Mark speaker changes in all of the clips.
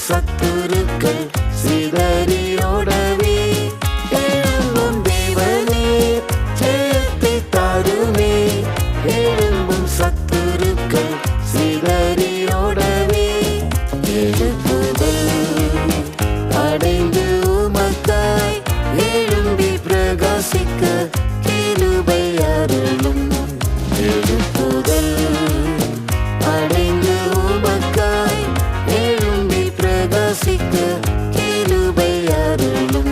Speaker 1: சத்துருக்கள் சிதறியோடவே எழும்பும் தேவனே ஜெயத்தை தாருமே. எழும்பும் சத்துருக்கள் சிதறியோடவே எழுப்புதல் அடைந்து உமக்காய் எழும்பி பிரகாசிக்க கிருபை அருளும். எழுப்புதல் அடைந்து உமக்காய் எழும்பி பிரகாசிக்க கிருபை அருளும்.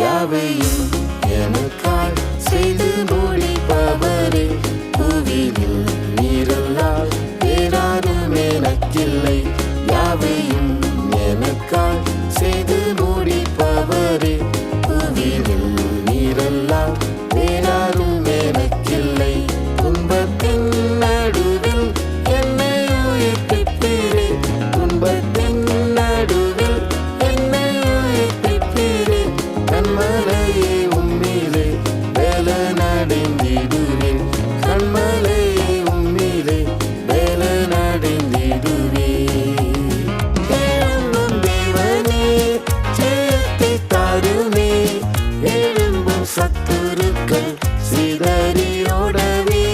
Speaker 1: யாவையும் எனக்காய் செய்து முடிப்பவரே, புவியில் நீரல்லால் வேறாரும் எனக்கில்லை. யாவையும் எனக்காய் செய்து முடிப்பவரே, புவியில் நீரல்லால் வேறாரும் எனக்கில்லை. துன்பத்தின் நடுவில் என்னை உயிர்ப்பிப்பீரே, துன்பத்தின் நடுவில் என்னை உயிர்ப்பிப்பீரே. கண்மலையே உம்மிலே வேலனடைந்திடுவேன், கண்மலையே உம்மிலே வேலனடைந்திடுவேன். எழும்பும் தேவனே ஜெயத்தை தாருமே. எழும்பும் சத்துருக்கள் சிதறியோடவே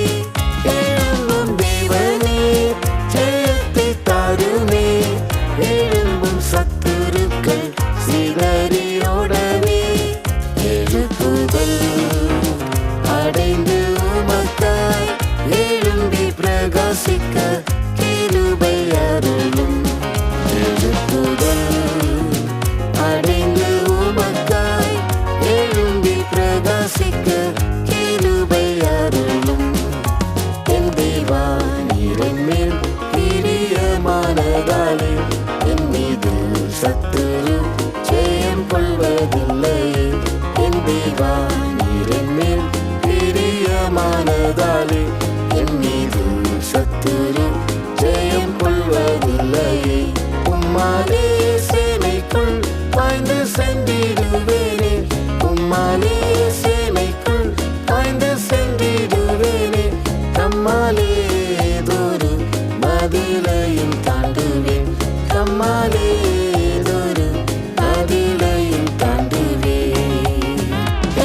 Speaker 1: எழும்பும் தேவனே ஜெயத்தை தாருமே. எழும்பும் சத்துருக்கள் சிதறியோடவே எழுப்புதல் அடைந்து உமக்காய் எழும்பி பிரகாசிக்க கிருபை அருளும். எழுப்புதல் அடைந்து உமக்காய் எழும்பி பிரகாசிக்க கிருபை அருளும். என் தேவா நீரின் மேல் பிரியமானதாலே என் மீது சத்துரு ஜெயம் கொள்வதில்லையே. என் தேவா நீரின் மேல் பிரியமானதாலே என் மீது சத்துரு ஜெயம் கொள்வதில்லையே. உம்மாலே சேனைக்குள் பாய்ந்து சென்றிடுவேனே, உம்மாலே சேனைக்குள் பாய்ந்து சென்றிடுவேனே. தம்மாலே ஏதொரு மதிலையும் தாண்டுவேன், தம்மாலே ஏதொரு மதிலையும் தாண்டுவேன்.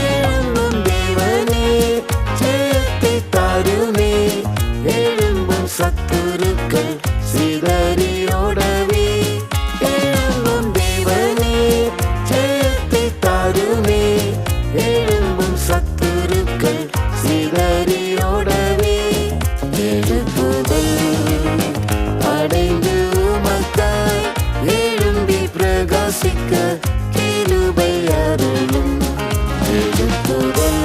Speaker 1: எழும்பும் தேவனே ஜெயத்தை தாருமே. எழும்பும் சத்துருக்கள் சிதறியோடவே எழும்பும் தேவனே ஜெயத்தை தாருமே. எழும்பும் சத்துருக்கள் சிதறியோடவே எழுப்புதல் அடைந்து உமக்காய் எழும்பி பிரகாசிக்க கிருபை அருளும். எழுப்புதல்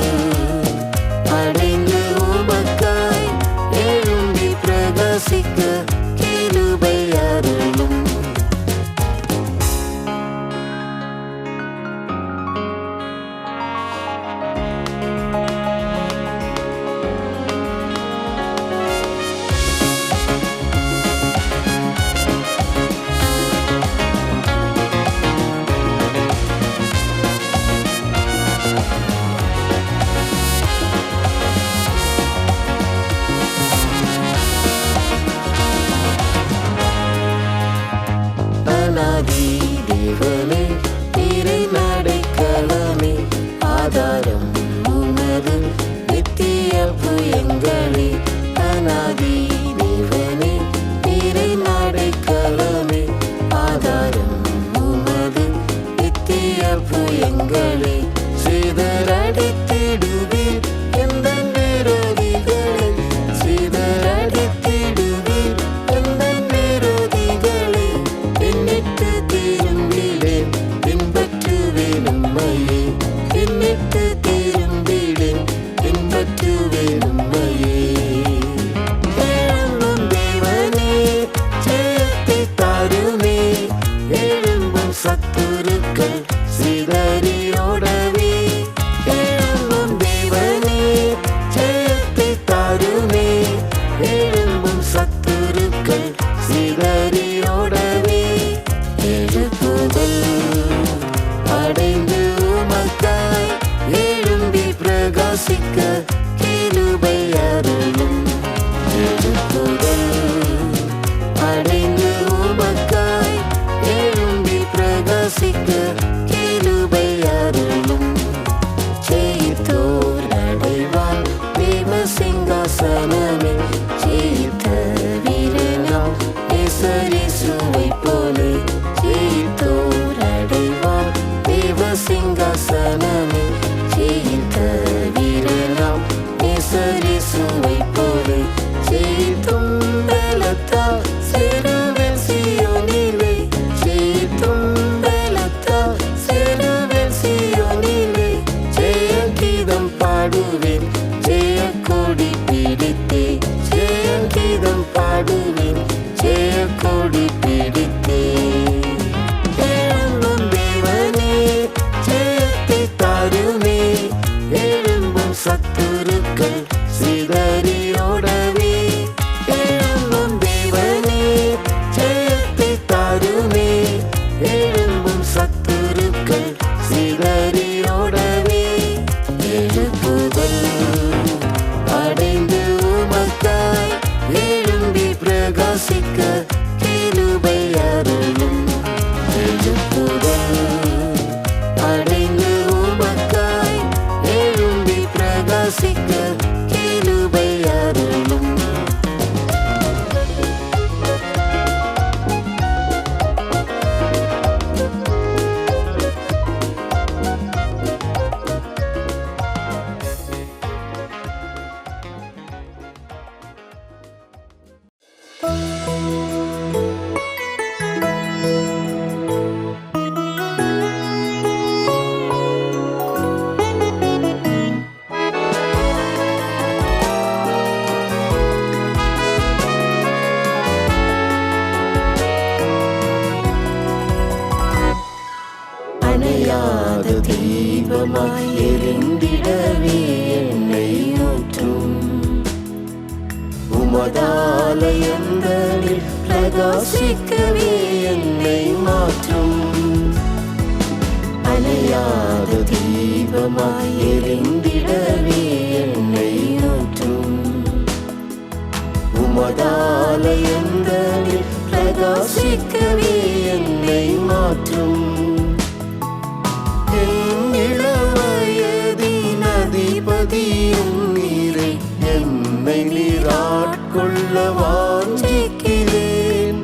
Speaker 1: அடைந்து உமக்காய் எழும்பி பிரகாசிக்க கிருபை அருளும். அநாதி தேவனே நீரை நடைக்கலமே, ஆதாரம் உமது நித்திய புயங்களே. அநாதி தேவனே நீரை நடைக்கலமே, ஆதாரம் உமது நித்திய புயங்களே. சிதறடித்திடுவீர் எந்தன் விரோதிகளை, சிதறடித்திடுவீர் எந்தன் விரோதிகளை. பின்னிட்டு திரும்பிடேன் பின்பற்றுவேன் பிரகாசிக்க கிருபை அருளும். எழுப்புதல் அடைந்து உமக்காய் எழும்பி பிரகாசிக்க கிருபை அருளும். ஜெயித்தோர் அடைவார் தேவ சிங்காசனமே. ஜெயித்த வீரனாம் நேசரேசுவைப் போலே. ஜெயித்தோர் அடைவார் தேவ சிங்காசனமே. ஜெயித்த வீரனாம் நேசரேசுவைப் போலே. ஜெயித்தும் பலத்தால் சேருவேன் சீயோனிலே. ஜெயித்தும் பலத்தால் சேருவேன் சீயோனிலே. ஜெய கீதம் பாடுவேன் ஜெய கொடி பிடித்தே. ஜெய கீதம் பாடுவேன் ஜெய கொடி பிடித்தே. எழும்பும் தேவனே ஜெயத்தை தாருமே. எழும்பும் சத்துருக்கள் சிதறியோடவே. எழும்பும் தேவனே ஜெயத்தை தாருமே. எழும்பும் சத்துருக்கள் சிதறியோடவே. எழுப்புதல் அடைந்து உமக்காய் எழும்பி பிரகாசிக்க கிருபை அருளும். எழுப்புதல் அடைந்து உமக்காய் எழும்பி பிரகாசிக்க கிருபை அருளும். அணையாத தீபமாய் எரிந்திடவே என்னை ஊற்றும். உமதாலயங்களில் பிரகாசிக்கவே என்னை மாற்றும். அணையாத தீபமாய் எரிந்திடவே என்னை ஊற்றும். உமதாலயங்களில் பிரகாசிக்கவே என்னை மாற்றும். என் இளவயதின் அதிபதியும் நீரே. என்னை நீராட்கொள்ள வாஞ்சிக்கிறேன்.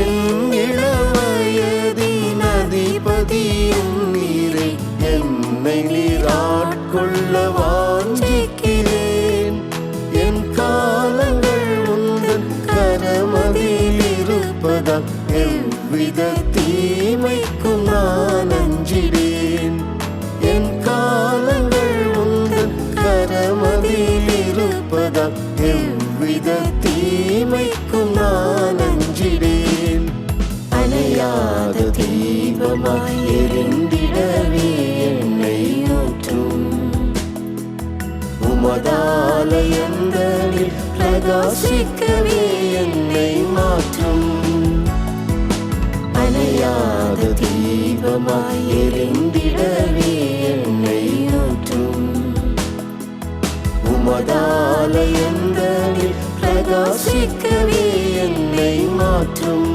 Speaker 1: என் இளவயதின் அதிபதியும் நீரே. என்னை நீராட்கொள்ள வாஞ்சிக்கிறேன். என் காலங்கள் உந்தன் கரமதில் இருப்பதால் எவ்வித தீமைக்கும் நான் அஞ்சிடேன். என் காலங்கள் உந்தன் கரமதில் இருப்பதால் எவ்வித தீமைக்கும் நான் அஞ்சிடேன். அணையாத தீபமாய் எரிந்திடவே என்னை ஊற்றும். உமதாலயங்களில் பிரகாசிக்கவே என்னை மாற்றும். அணையாத தீபமாய் எரிந்திடவே என்னை ஊற்றும். உமதாலயங்களில் பிரகாசிக்கவே என்னை மாற்றும்.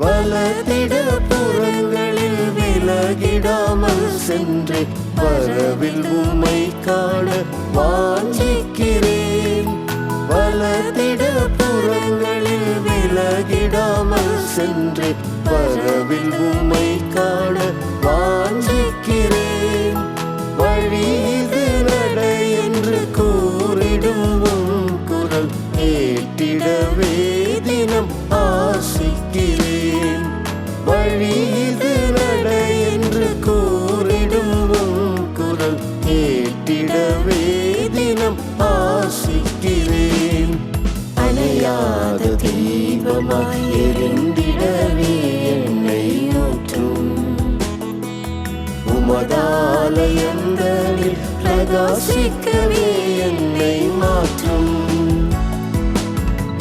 Speaker 1: வலதிட புறங்களில் விலகிடாமல் சென்று வரவில் உம்மை காண வாஞ்சிக்கிறேன். வலதிட புறங்களில் விலகிடாமல் சென்று வரவில் உம்மை காண வாஞ்சிக்கிறேன். வழிது நடை என்று கூறிடும் உம் குரல் கேட்டிடவே தினம் ஆசிக்கிறேன். வழிது நடை என்று கூறிடும் உம் குரல் கேட்டிடவே தினம் ஆசிக்கிறேன். அணையாத தீபமாய் எரிந்திடவே என்னை உமதாலயங்களில் பிரகாசிக்கவே என்னை மாற்றும்.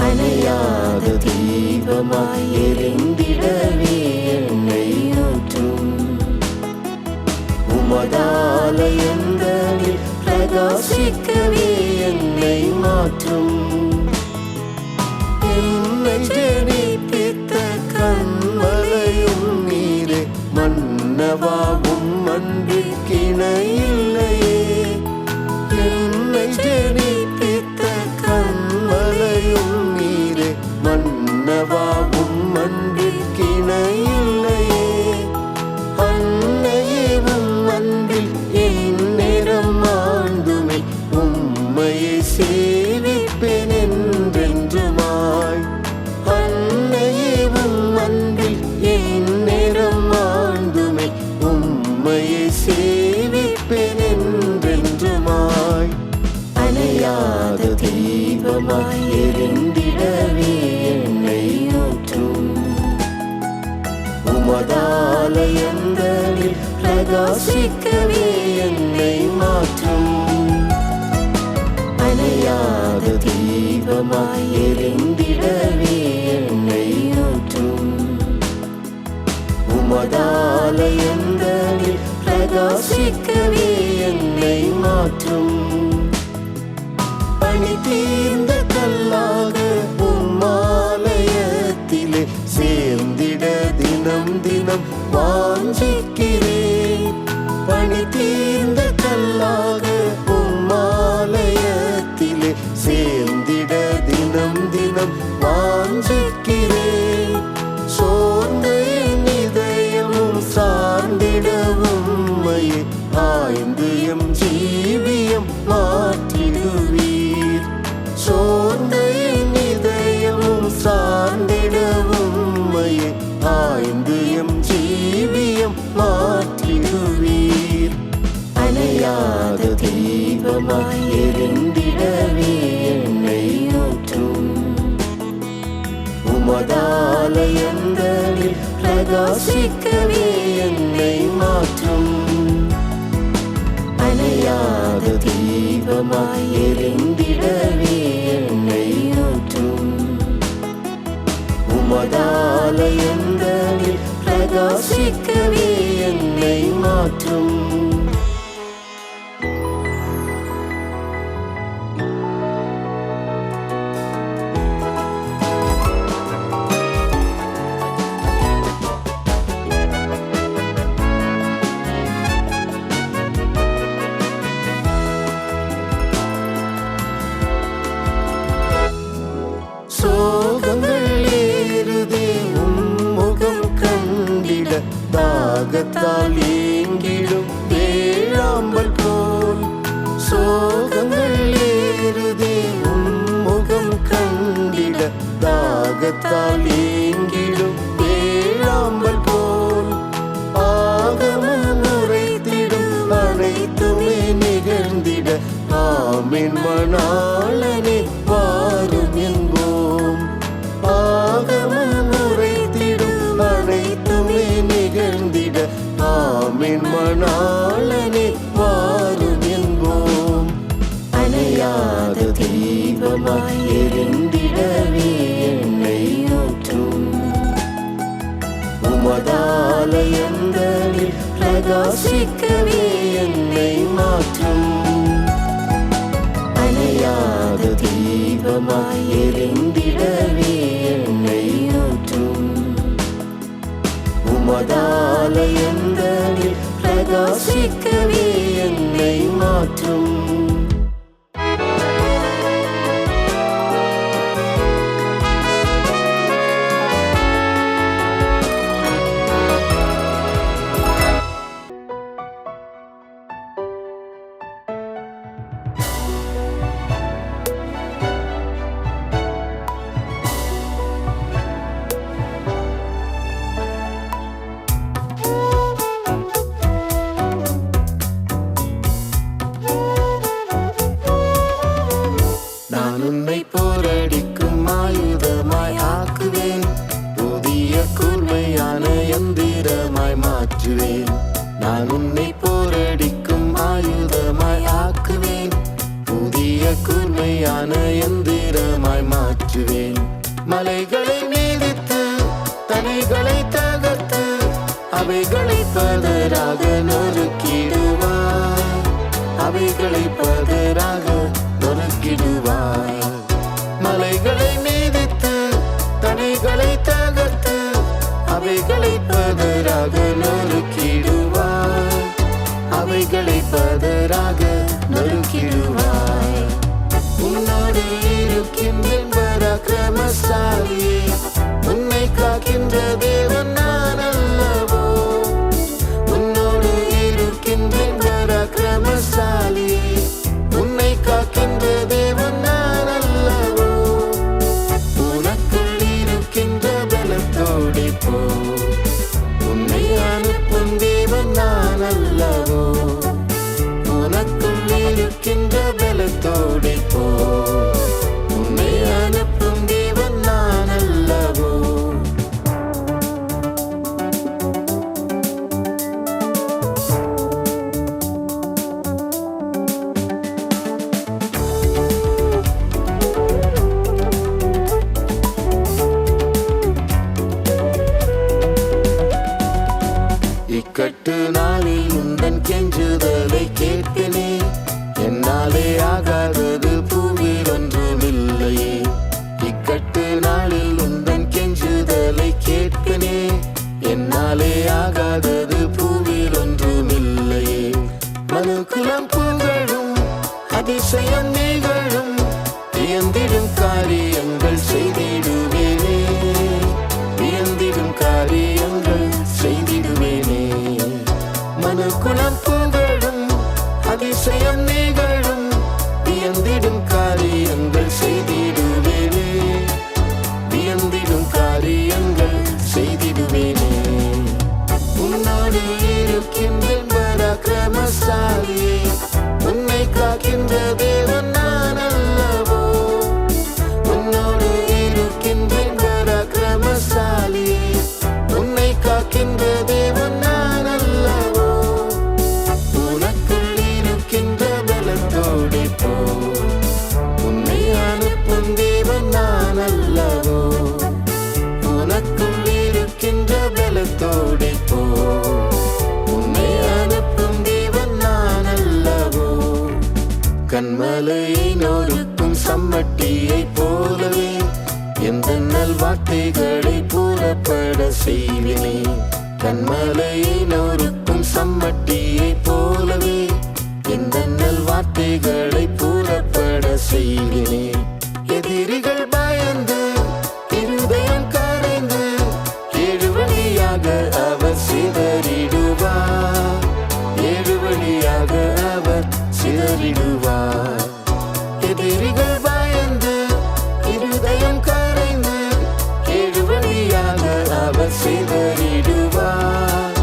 Speaker 1: அணையாத தீபமாய் எரிந்திடவே என்னை ஊற்றும். உமதாலயங்களில் பிரகாசிக்கவே என்னை மாற்றும். என்னை ஜெனிப்பித்த கண்மலையும் நீரே, மன்னவாவும் அன்பிற்கிணையில்லையே. என்னை ஜெனிப்பித்த கண்மலையும் நீரே, மன்னவாவும் அன்பிற்கிணையில்லையே. அன்னையேவும் அன்பில் என் நேரம் ஆண்டுமே, உம்மையை சேவிப்பேன் என்றென்றுமாய். அன்னையேவும் அன்பில் என் நேரம் ஆண்டுமே, உம்மையை சேவிப்பேன் என்றென்றுமாய். அணையாத தீபமாய் எரிந்திடவே என்னை ஊற்றும். உமதாலயங்களில் பிரகாசிக்கவே என்னை மாற்றும். அணையாத தீபமாய் எரிந்திடவே என்னை ஊற்றும். உமதாலயங்களில் பிரகாசிக்கவே என்னை மாற்றும். பணி தீர்ந்த கல்லாக உம்மாலயத்திலே சேர்ந்திட தினம் தினம் வாஞ்சிக்கிறேன். பணி தீர்ந்த கல்லாக உம்மாலயத்திலே சேர்ந்திட தினம் தினம் வாஞ்சிக்கிறேன். சோர்ந்த என் இதயமும் சார்ந்திடவும் உம்மையே ஆய்ந்து எம் ஜீவியம் மாற்றிடுவீர். சோர்ந்த என் இதயமும் சார்ந்திடவும் உம்மையே ஆய்ந்து எம் ஜீவியம் மாற்றிடுவீர். அணையாத தீபமாய் எரிந்திடவே என்னை ஊற்றும். உமதாலயங்களில் பிரகாசிக்கவே என்னை மாற்றும். அணையாத தீபமாய் எரிந்திடவே என்னை ஊற்றும். உமதாலயங்களில் பிரகாசிக்கவே என்னை மாற்றும். சோகங்கள் ஏறுதே உம்முகம் கண்டிட, தாகத்தால் ஏங்கிடும் வேளாம்பல் போல். சோகங்கள் ஏறுதே உம்முகம் கண்டிட, தாகத்தால் ஏங்கிடும் வேளாம்பல் போல். ஆகமம் உரைத்திடும் அனைத்துமே நிகழ்ந்திட, ஆமென் மணாளனே வாரும் என்போம். ஆகமம் உரைத்திடும் அனைத்துமே நிகழ்ந்திட, ஆமென் மணாளனே வாரும் என்போம். அணையாத தீபமாய் எரிந்திடவே என்னை ஊற்றும். உமதாலயங்களில் பிரகாசிக்கவே என்னை மாற்றும். அணையாத தீபமாய் எரிந்திடவே என்னை ஊற்றும். உமதாலயங்களில் பிரகாசிக்கவே என்னை மாற்றும். நான் உன்னை போரடிக்கும் ஆயுதமாய் ஆக்குவேன். புதிய கூர்மையான எந்திரமாய் மாற்றுவேன். மலைகளை மீதித்து தடைகளை தகர்த்து அவைகளை பதராக நொறுக்கிடுவாய். அவைகளை பதராக நொறுக்கிடுவாய். மலைகளை மீதித்து தடைகளை தகர்த்து அவைகளை பதராக நொறுக்கிடுவாய். அவைகளை பதராக நொறுக்கிடுவாய். உன்னோடு இருக்கின்றேன் பராக்கிரமசாலியே, உன்னை காக்கின்ற தேவன் நான் அல்லவோ. உன்னோடு இருக்கின்றேன் பராக்கிரமசாலியே, உன்னை காக்கின்ற தேவன் நான் அல்லவோ. உனக்குள் இருக்கின்ற பலத்தோடே போ, உன்னை அனுப்பும் தேவன் நான் அல்லவோ. உனக்குள் இருக்கின்ற பலத்தோடே போ, உன்னை அனுப்பும் தேவன் நான் அல்லவோ. இக்கட்டு நாளில் உந்தன் கெஞ்சுதலை கேட்பினே. என்னாலே ஆகாதது பூவில் ஒன்றுமில்லையே. இக்கட்டு நாளில் உந்தன் கெஞ்சுதலை கேட்பினே. என்னாலே ஆகாதது பூவில் ஒன்றுமில்லையே. மனுக்குலம் புகழும் அதிசயம் நிகழும், வியந்திடும் காரியங்கள் செய்திடுவேனே. வியந்திடும் காரியங்கள் செய்திடுவேனே. மனுக்குலம் புகழும் அதிசயம் நிகழும், வியந்திடும் காரியங்கள் செய்திடுவேனே. வியந்திடும் காரியங்கள் செய்திடுவேனே. உன்னோடு இருக்கின்றேன் பராக்கிரமசாலியே, உன்னை காக்கின்ற தேவன் நான் அல்லவோ. உன்னோடு இருக்கின்றேன் பராக்கிரமசாலியே, உன்னை காக்கின்ற தேவன் நான் அல்லவோ. உனக்குள் இருக்கின்ற பலத்தோடே போ, உன்னை அனுப்பும் தேவன் நான் அல்லவோ. உனக்குள் இருக்கின்ற பலத்தோடே போ, உன்னை அனுப்பும் தேவன் நான் அல்லவோ. கண்மலையை நொறுக்கும் சம்மட்டியை போலவே எந்த நல்வார்த்தைகளை புறப்பட செய்வினே. கண்மலையை நொறுக்கும் சம்மட்டியை போலவே எந்த நல்வார்த்தைகளை புறப்பட செய்வினே. எதிரிகள் பயந்து இருதயம் கரைந்து ஏழு வழியாக அவர் சிதறிடுவார். ஏழு வழியாக அவர் சிதறிடுவார். எதிரிகள் பயந்து இருதயம் கரைந்து ஏழு வழியாக அவர் சிதறிடுவார்.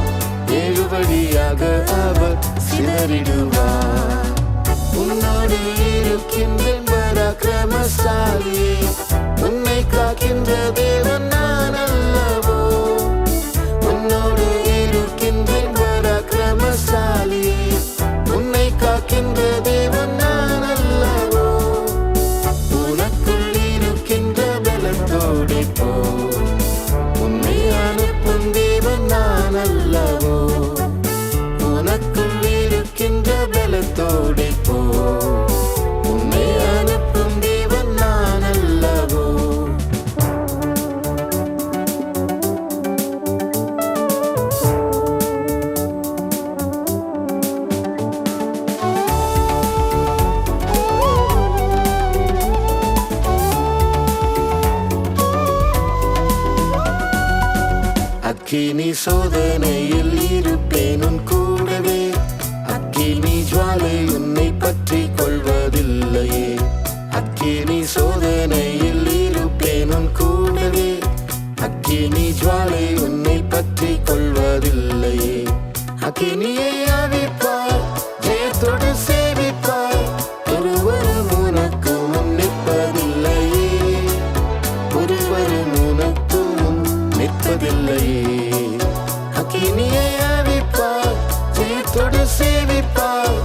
Speaker 1: ஏழு வழியாக அவர் சிதறிடுவார். உன்னோடு இருக்கின்றேன் பராக்கிரமசாலியே, உன்னை காக்கின்ற தேவன் நான் அல்லவோ. உன்னோடு இருக்கின்றேன் பராக்கிரமசாலியே, உன்னை காக்கின்ற தேவன் நான் அல்லவோ. உனக்குள் இருக்கின்ற பலத்தோடே போ, உன்னை அனுப்பும் தேவன் நான் அல்லவோ. உனக்குள் இருக்கின்ற பலத்தோடே போ, உன்னை அனுப்பும் தேவன் நான் அல்லவோ. அக்கினி சோதனையில் இருப்பேன் உன் கூடவே. அக்கினி ஜுவாலை உன்னை பற்றி கொள்வதில்லையே. அக்கினி சோதனையில் இருப்பேன் உன் கூடவே. அக்கினி ஜுவாலை உன்னை பற்றி கொள்வதில்லையே. அக்கினியை அவிப்பாய், ஜெயத்தோடு சேவிப்பாய். ஒருவரும் உனக்கு முன் நிற்பதில்லையே. ஒருவரும் உனக்கு முன் நிற்பதில்லையே. அக்கினியை அவிப்பாய், கண்ணீரோடு சேவிப்பார்.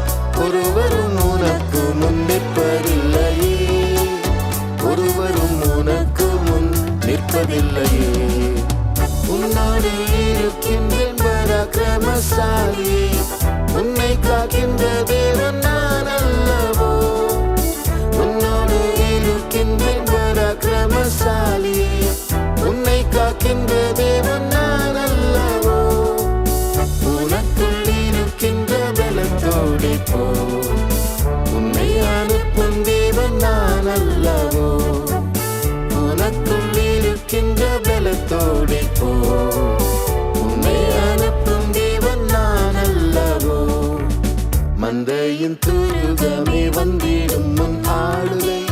Speaker 1: ஒருவரும் உனக்கு முன் நிற்பதில்லையே, ஒருவரும் உனக்கு முன் நிற்பதில்லையே. உன்னோடு இருக்கின்றேன் பராக்கிரமசாலியே, உன்னை காக்கின்ற தேவன் நான் அல்லவோ. உன்னோடு இருக்கின்றேன் பராக்கிரமசாலியே, உன்னை காக்கின்ற தேவன் நான் அல்லவோ. உனக்குள் இருக்கின்ற பலத்தோடு போ, உன்னை அனுப்பும் தேவன் நான் அல்லவோ. உனக்குள் இருக்கின்ற பலத்தோடு போ, உன்னை அனுப்பும் தேவன் நான் அல்லவோ. மந்தையின் துருகமே வந்திடும் முன் ஆளுகை,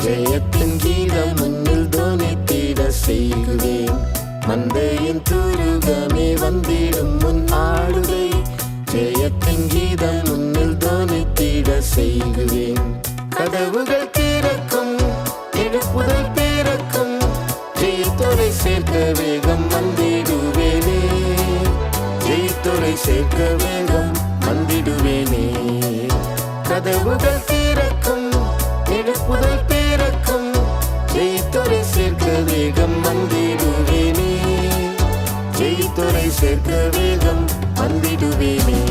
Speaker 1: ஜெயத்தின் கீதம் முன்னில் தோனித்திட செய்குவேன். மந்தையின் துருகமே வந்திடும் முன் ஆளுகை, ஜெயத்தின் கீதம் முன்னில் தோனித்திட செய்குவேன். கதவுகள் திறக்கும், எழுப்புதல் பிறக்கும், ஜெயத்தோரை சேர்க்க வேகம் வந்திடுவேனே, ஜெயத்தோரை சேர்க்க வேகம் வந்திடுவேனே. கதவுகள் திறக்கும், எழுப்புதல் பிறக்கும், ஜெயத்தோரை சேர்க்க வேகம் வந்திடுவேனே, ஜெயத்தோரை சேர்க்க வேகம் வந்திடுவேனே.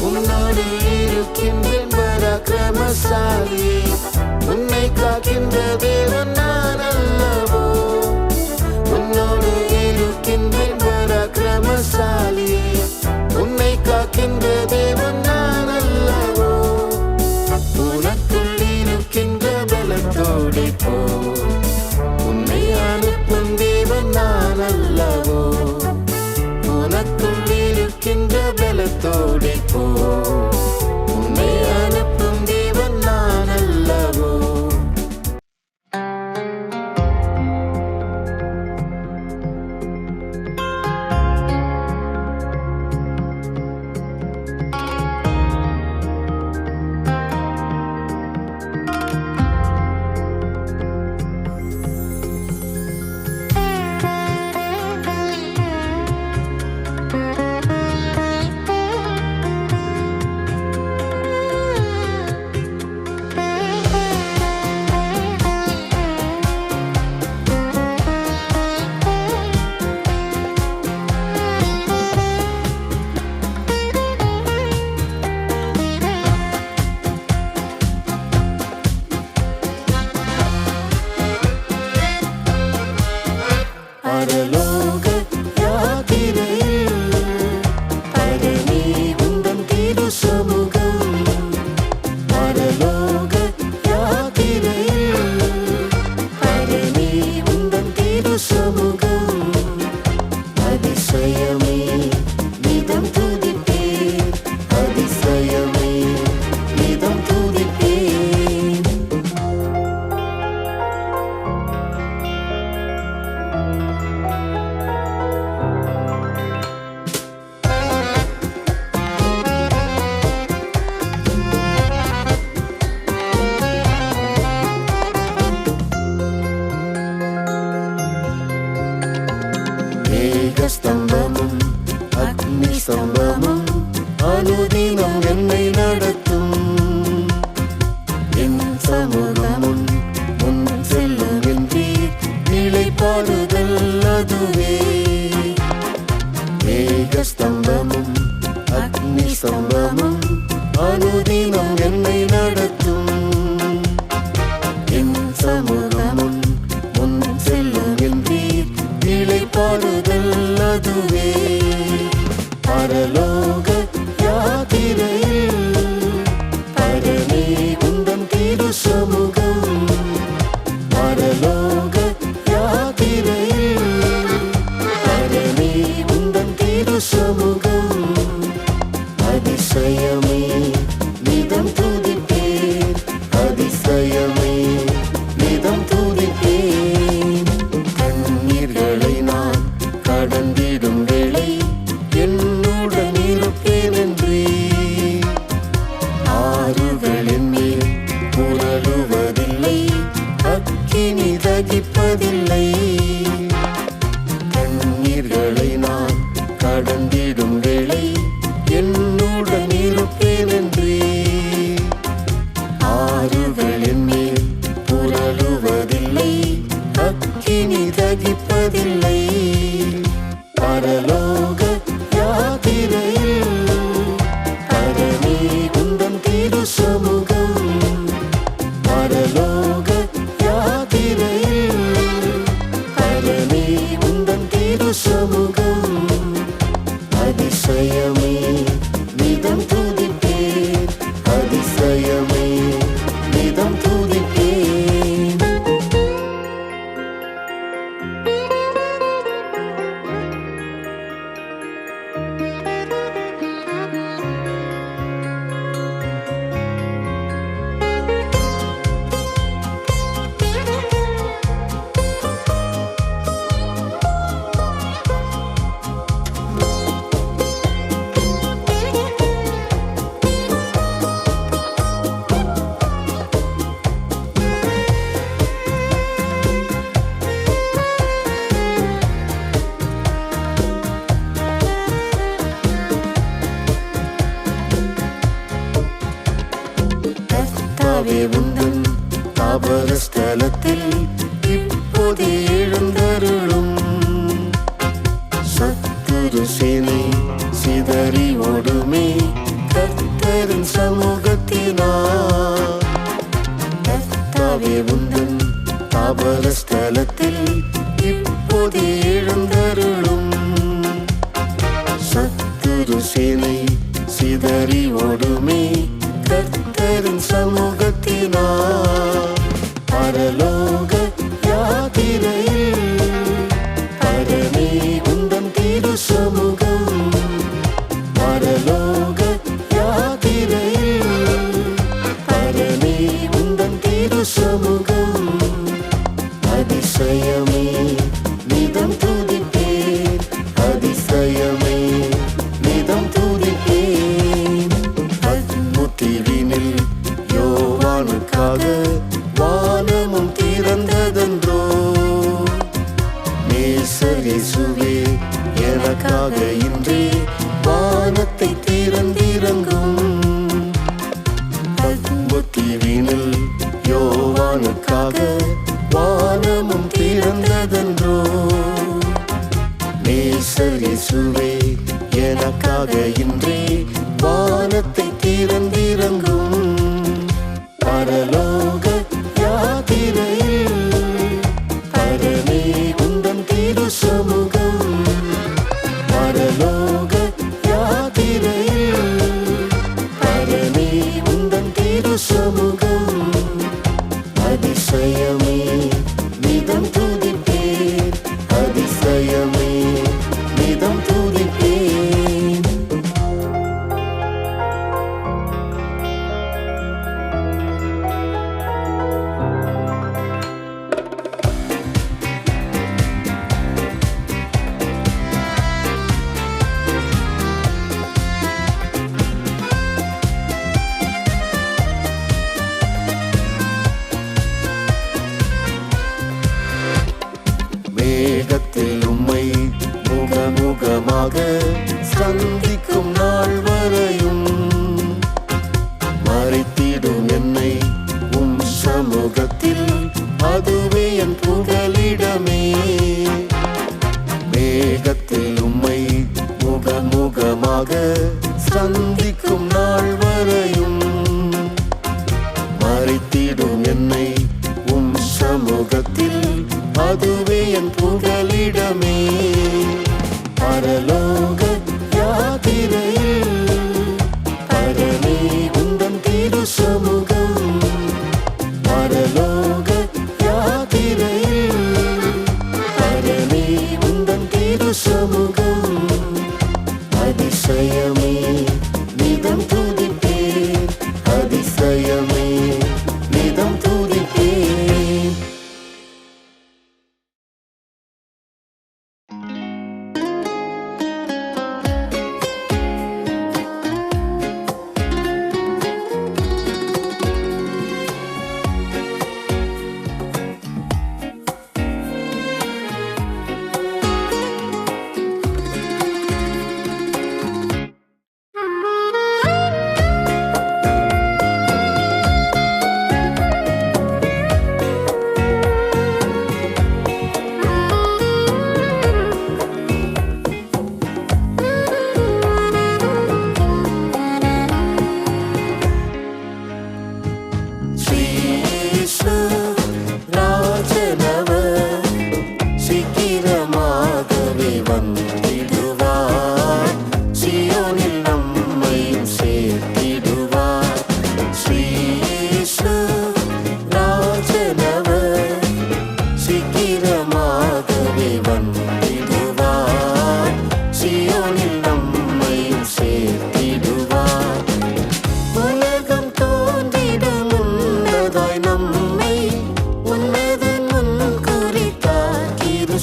Speaker 1: உன்னோடு இருக்கின்றேன் பராக்கிரமசாலியே, உன்னை காக்கின்ற தேவன் நான் அல்லவோ. உன்னோடு இருக்கின்றேன் பராக்கிரமசாலியே, உன்னை காக்கின்ற தேவன் நான் அல்லவோ. உனக்குள் இருக்கின்ற பலத்தோடு போ, உன்னை அனுப்பும் தேவன் நான் அல்லவோ. உனக்குள் இருக்கின்ற பலத்தோடு போ, உன்னை அனுப்பும் தேவன் நான் அல்லவோ. பரலோக யாத்திரையில் பரணி உந்தன் திரு சமூகம். பரலோக யாத்திரையில் பரணி உந்தன் திரு சமூகம். அதிசயமே நிதம் துதிப்பேன், அதிசயமே நிதம் துதிப்பேன். மேகஸ்தம்பமும் அக்னி ஸ்தம்பமும் அனுதினம் என்னை நடத்தும். என் சமூகமும் முன் செல்லும் என்றீர், நிலைப்பாடுதல் அதுவே. மேகஸ்தம்பமும் அக்னி ஸ்தம்பமும் அனுதினம் என்னை நடத்தும். என் சமூகமும் முன் செல்லும் என்றீர், நிலைப்பாடுதல் அதுவே. பரலோக யாத்திரையில் பரணி உந்தன் திரு சமூகம். பரலோக யாத்திரையில் பரணி உந்தன் திரு சமூகம். அதிசயமே நிதம் துதிப்பேன், அதிசயமே நிதம் துதிப்பேன். கண்ணீர்களை நான் கடந்திடும் வேளை என்னுடன் இருப்பேன் என்றே. ஆறுகளின் மேல் புரளுவதில்லை, அக்கினி தகிப்பதில்லை. கண்ணீர்களை நான் கடந்திடும் வேளை என்னுடன் அக்கினி தகிப்பதில்லை. பரலோக யாத்திரையில் பரமே உந்தன் திரு சமூகம். பரலோக யாத்திரையில் பரமே உந்தன் திரு சமூகம். அதிசயமே நிதம் துதிப்பேன், அதிசயமே நிதம் துதிப்பேன். உந்தன் தாபர ஸ்தலத்தில் இப்போதே எழுந்தருளும். சத்துரு சேனை சிதறி ஓடுமே கர்த்தரின் சமூகத்தினார். கர்த்தாவே உந்தன் தாபர ஸ்தலத்தில் இப்போதே எழுந்தருளும். சத்துரு சேனை சிதறி ஓடுமே கர்த்தரின் சமூகத்தினார். பரலோக யாத்திரையில் பரமே உந்தன் திரு சமூகம். பரலோக யாத்திரையில் பரமே உந்தன் திரு சமூகம். அதிசயமே நிதம் துதிப்பேன், அதிசயமே நிதம் துதிப்பேன். தீவினில் யோவானுக்காக வானமும் திறந்ததென்றோ. நேசர் இயேசுவே எனக்காக இன்றே வானத்தை திறந்திறங்கும். தீவினில் யோவானுக்காக வானமும் திறந்ததென்றோ. நேசர் இயேசுவே எனக்காக இன்றே வானத்தை திறந்திறங்கும். பரலோக யாத்திரையில் பரமே உந்தன் திரு சமூகம். பரலோக யாத்திரையில் பரமே உந்தன் திரு சமூகம். அதிசயமே நிதம் துதிப்பேன், அதிசயமே நிதம் துதிப்பேன். மேகத்தில் உம்மை முகமுகமாக சந்திக்கும் நாள் வரையும் மறைத்திடும் என்னை உம் சமூகத்தில், அதுவே என் புகலிடமே. மேகத்தில் உம்மை முகமுகமாக சந்திக்கும் நாள் வரையும் மறைத்திடும் என்னை உம் சமூகத்தில், அதுவே என் புகலிடமே. பரலோக யாத்திரையில் பரமே உந்தன் திரு சமூகம். பரலோக யாத்திரையில் பரமே உந்தன் திரு சமூகம். அதிசயமே நிதம் துதிப்பேன், அதிசயமே நிதம் துதிப்பேன்.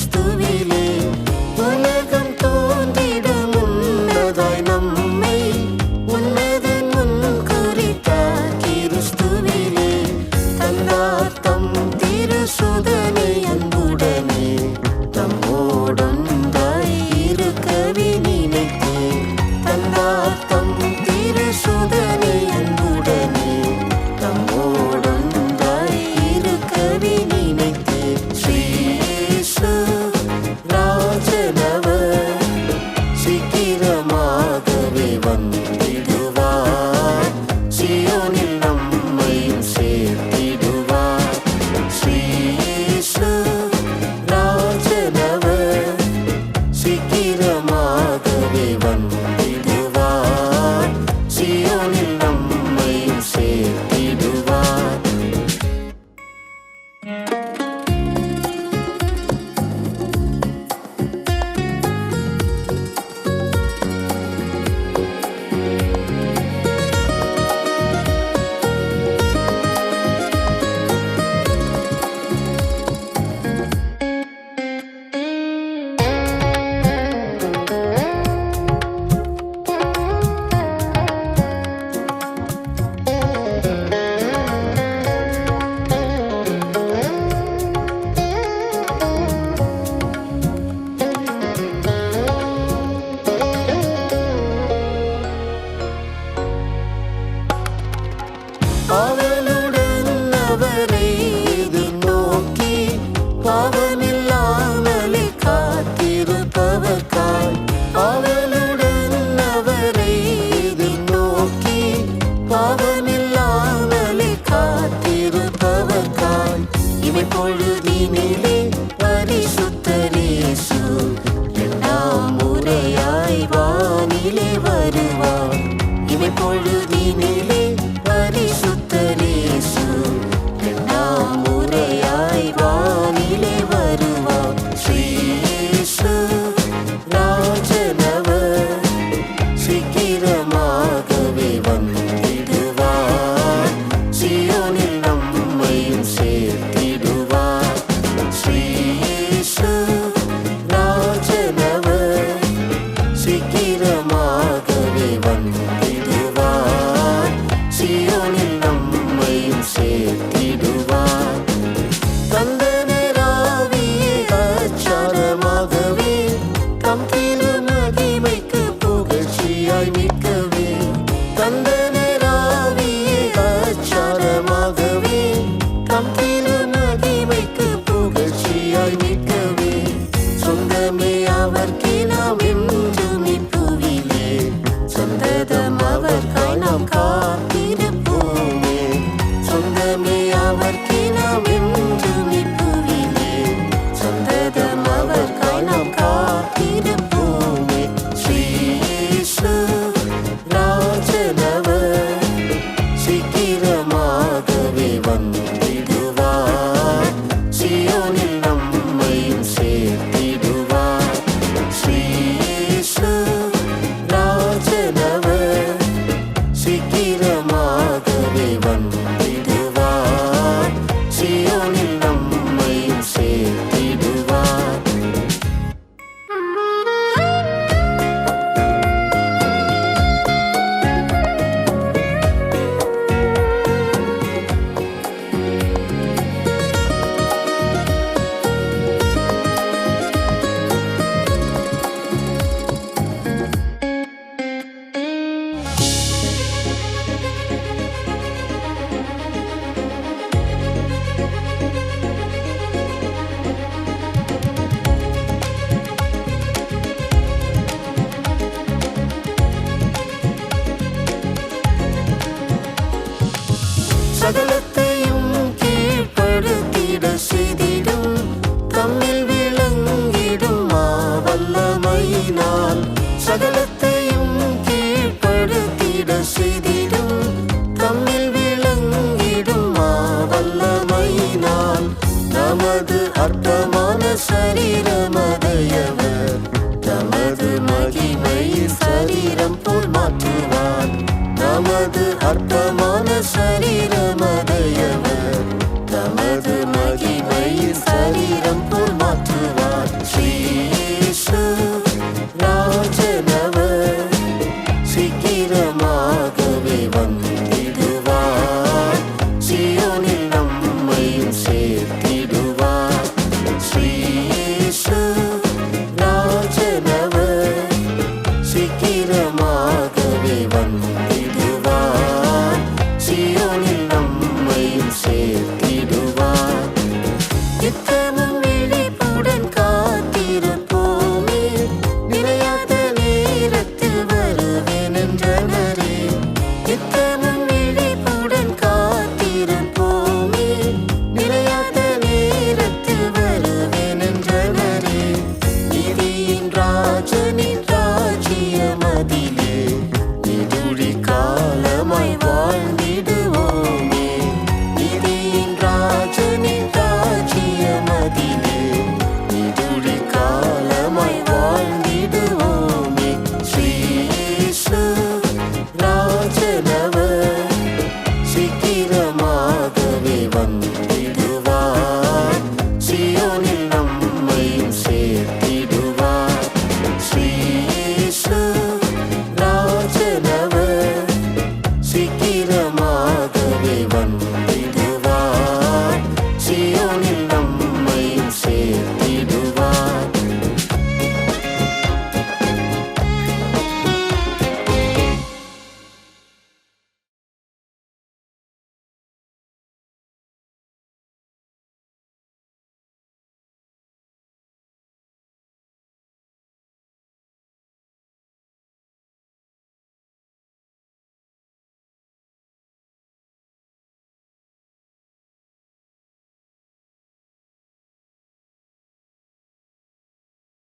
Speaker 1: கிறிஸ்துவிலே